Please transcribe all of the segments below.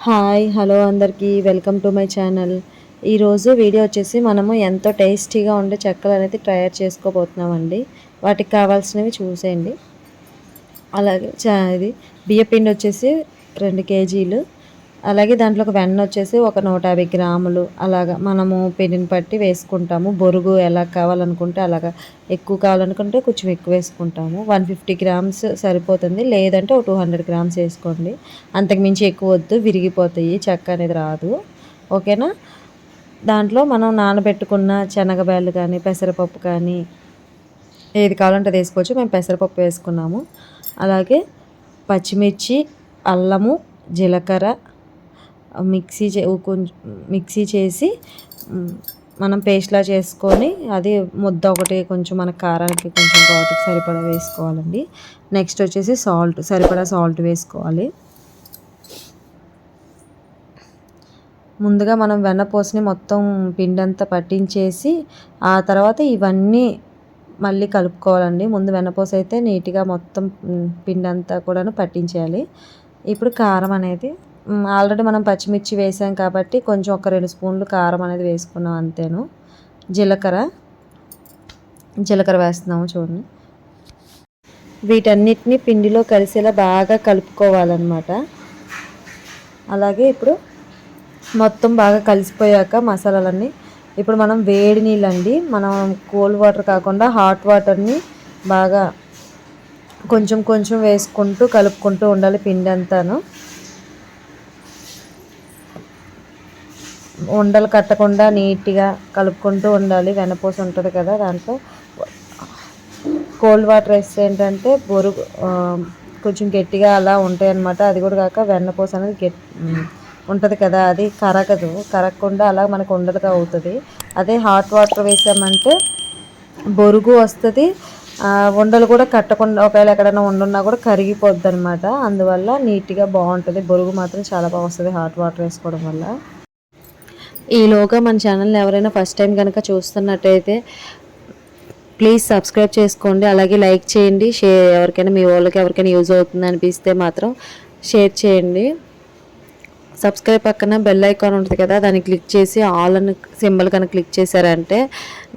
Hi hello అందరికీ welcome to my channel. ఈరోజు video వచ్చేసి మనము ఎంతో టేస్టీగా ఉండే చెక్కలు అనేది తయారు చేసుకోబోతున్నామండి. వాటికి కావాల్సినవి చూసేయండి. అలాగే ఇది బియ్యపిండి వచ్చేసి 2 కేజీలు, అలాగే దాంట్లో ఒక వెన్న వచ్చేసి ఒక 150 గ్రాములు. అలాగా మనము పిండిని బట్టి వేసుకుంటాము. బొరుగు ఎలా కావాలనుకుంటే అలాగా, ఎక్కువ కావాలనుకుంటే కొంచెం ఎక్కువ వేసుకుంటాము. 150 గ్రామ్స్ సరిపోతుంది, లేదంటే ఒక 200 గ్రామ్స్ వేసుకోండి. అంతకుమించి ఎక్కువ వద్దు, విరిగిపోతాయి, చెక్క అనేది రాదు. ఓకేనా. దాంట్లో మనం నానబెట్టుకున్న శనగబ్యాళ్ళు కానీ పెసరపప్పు కానీ ఏది కావాలంటే అది వేసుకోవచ్చు. మేము పెసరపప్పు వేసుకున్నాము. అలాగే పచ్చిమిర్చి, అల్లము, జీలకర్ర మిక్సీ చేసి మనం పేస్ట్లా చేసుకొని, అది ముద్ద ఒకటి కొంచెం మన కారానికి కొంచెం ఘాటుకి సరిపడా వేసుకోవాలండి. నెక్స్ట్ వచ్చేసి సరిపడా సాల్ట్ వేసుకోవాలి. ముందుగా మనం వెన్నపూసని మొత్తం పిండంతా పట్టించేసి ఆ తర్వాత ఇవన్నీ మళ్ళీ కలుపుకోవాలండి. ముందు వెన్నపూస అయితే నీట్గా మొత్తం పిండంతా కూడా పట్టించేయాలి. ఇప్పుడు కారం అనేది ఆల్రెడీ మనం పచ్చిమిర్చి వేసాం కాబట్టి కొంచెం ఒక 2 స్పూన్లు కారం అనేది వేసుకున్నాం అంతేను. జీలకర్ర వేస్తున్నాము చూడండి. వీటన్నిటిని పిండిలో కలిసేలా బాగా కలుపుకోవాలన్నమాట. అలాగే ఇప్పుడు మొత్తం బాగా కలిసిపోయాక మసాలాలన్నీ ఇప్పుడు మనం వేడి నీళ్ళండి, మనం కోల్డ్ వాటర్ కాకుండా హాట్ వాటర్ని బాగా కొంచెం కొంచెం వేసుకుంటూ కలుపుకుంటూ ఉండాలి. పిండి అంతాను ఉండలు కట్టకుండా నీట్గా కలుపుకుంటూ ఉండాలి. వెన్నపూస ఉంటుంది కదా, దాంట్లో కోల్డ్ వాటర్ వేస్తే ఏంటంటే బొరుగు కొంచెం గట్టిగా అలా ఉంటాయి అన్నమాట. అది కూడా కాక వెన్నపూస అనేది ఉంటుంది కదా, అది కరగకుండా అలా మనకు ఉండలుగా అవుతుంది. అదే హాట్ వాటర్ వేసామంటే బొరుగు వస్తుంది, ఉండలు కూడా కట్టకుండా, ఒకవేళ ఎక్కడైనా ఉండున్నా కూడా కరిగిపోద్ది అనమాట. అందువల్ల నీట్గా బాగుంటుంది. బొరుగు మాత్రం చాలా బాగా వస్తుంది హాట్ వాటర్ వేసుకోవడం వల్ల. ఈలోగా మన ఛానల్ని ఎవరైనా ఫస్ట్ టైం కనుక చూస్తున్నట్టయితే ప్లీజ్ సబ్స్క్రైబ్ చేసుకోండి. అలాగే లైక్ చేయండి, ఎవరికైనా మీ వాళ్ళకి ఎవరికైనా యూజ్ అవుతుంది అనిపిస్తే మాత్రం షేర్ చేయండి. సబ్స్క్రైబ్ పక్కన బెల్ ఐకాన్ ఉంటుంది కదా, దాన్ని క్లిక్ చేసి ఆల్ అని సింబల్ కనుక క్లిక్ చేశారంటే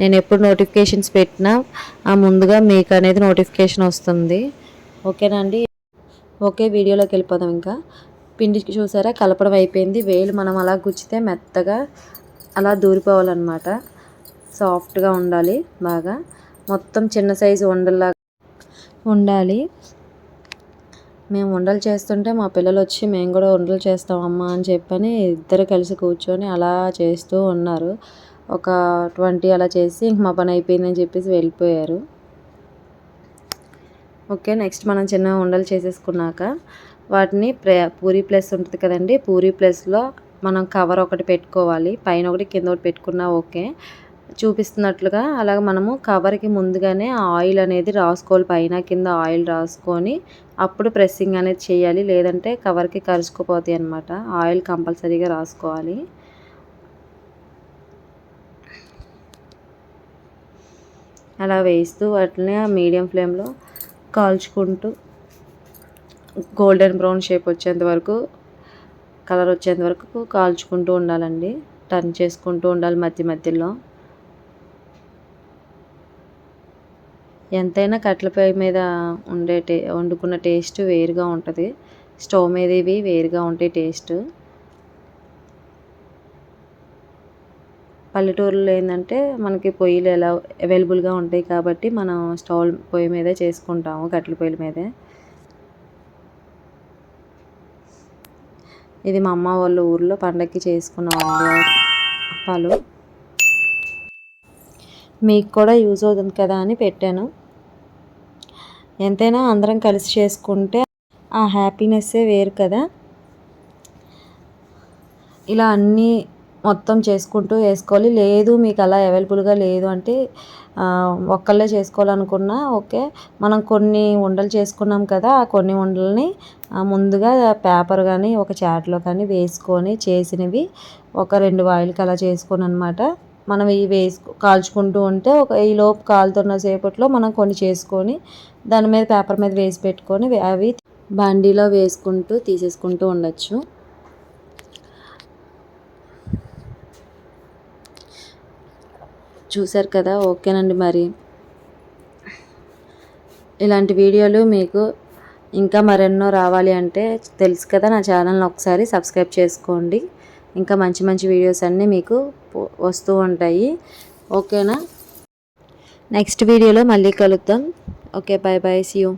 నేను ఎప్పుడు నోటిఫికేషన్స్ పెట్టినా ముందుగా మీకు అనేది నోటిఫికేషన్ వస్తుంది. ఓకేనా అండి. ఓకే, వీడియోలోకి వెళ్ళిపోదాం. ఇంకా పిండికి చూసారా కలపడం అయిపోయింది. వేలు మనం అలా గుచ్చితే మెత్తగా అలా దూరిపోవాలన్నమాట. సాఫ్ట్గా ఉండాలి బాగా. మొత్తం చిన్న సైజు ఉండల్లా ఉండాలి. మేము ఉండలు చేస్తుంటే మా పిల్లలు వచ్చి మేము కూడా ఉండలు చేస్తామమ్మా అని చెప్పని ఇద్దరు కలిసి కూర్చొని అలా చేస్తూ ఉన్నారు. ఒక 20 అలా చేసి ఇంక మా పని అయిపోయిందని చెప్పేసి వెళ్ళిపోయారు. ఓకే, నెక్స్ట్ మనం చిన్న ఉండలు చేసేసుకున్నాక వాటిని పూరీ ప్లస్ ఉంటుంది కదండి, పూరీ ప్లస్లో మనం కవర్ ఒకటి పెట్టుకోవాలి. పైన ఒకటి కింద ఒకటి పెట్టుకున్నా ఓకే. చూపిస్తున్నట్లుగా అలాగ మనము కవర్కి ముందుగానే ఆయిల్ అనేది రాసుకోవాలి. పైన కింద ఆయిల్ రాసుకొని అప్పుడు ప్రెస్సింగ్ అనేది చేయాలి, లేదంటే కవర్కి కరుచుకుపోతాయి అన్నమాట. ఆయిల్ కంపల్సరీగా రాసుకోవాలి. అలా వేస్తూ వాటిని మీడియం ఫ్లేమ్లో కాల్చుకుంటూ గోల్డెన్ బ్రౌన్ షేప్ వచ్చేంత వరకు, కలర్ వచ్చేంత వరకు కాల్చుకుంటూ ఉండాలండి. టర్న్ చేసుకుంటూ ఉండాలి మధ్య మధ్యలో. ఎంతైనా కట్టెల పొయ్యి మీద వండుకున్న టేస్ట్ వేరుగా ఉంటుంది. స్టవ్ మీద ఇవి వేరుగా ఉంటాయి టేస్ట్. పల్లెటూరులో ఏంటంటే మనకి పొయ్యిలు ఎలా అవైలబుల్గా ఉంటాయి కాబట్టి మనం స్టవ్ పొయ్యి మీదే చేసుకుంటాము, కట్టెల పొయ్యిల మీదే. ఇది మా అమ్మ వాళ్ళ ఊర్లో పండగకి చేసుకున్నామండి అప్పాలు. మీకు కూడా యూజ్ అవుతుంది కదా అని పెట్టాను. ఎంతైనా అందరం కలిసి చేసుకుంటే ఆ హ్యాపీనెస్సే వేరు కదా. ఇలా అన్నీ మొత్తం చేసుకుంటూ వేసుకోవాలి. లేదు మీకు అలా అవైలబుల్గా లేదు అంటే ఒక్కళ్ళే చేసుకోవాలనుకున్నా ఓకే. మనం కొన్ని ఉండలు చేసుకున్నాం కదా, ఆ కొన్ని ఉండలని ముందుగా పేపర్ కానీ ఒక చాట్లో కానీ వేసుకొని చేసినవి ఒక 2 వాయిలకి అలా చేసుకొని అనమాట మనం ఇవి కాల్చుకుంటూ ఉంటే ఈ లోపు కాలుతున్న సేపట్లో మనం కొన్ని చేసుకొని దాని మీద పేపర్ మీద వేసి పెట్టుకొని అవి బాండీలో వేసుకుంటూ తీసేసుకుంటూ ఉండొచ్చు. చూసారు కదా. ఓకేనండి. మరి ఇలాంటి వీడియోలు మీకు ఇంకా మరెన్నో రావాలి అంటే తెలుసు కదా, నా ఛానల్ని ఒకసారి సబ్స్క్రైబ్ చేసుకోండి. ఇంకా మంచి మంచి వీడియోస్ అన్నీ మీకు వస్తూ ఉంటాయి. ఓకేనా. నెక్స్ట్ వీడియోలో మళ్ళీ కలుద్దాం. Okay, bye bye, see you.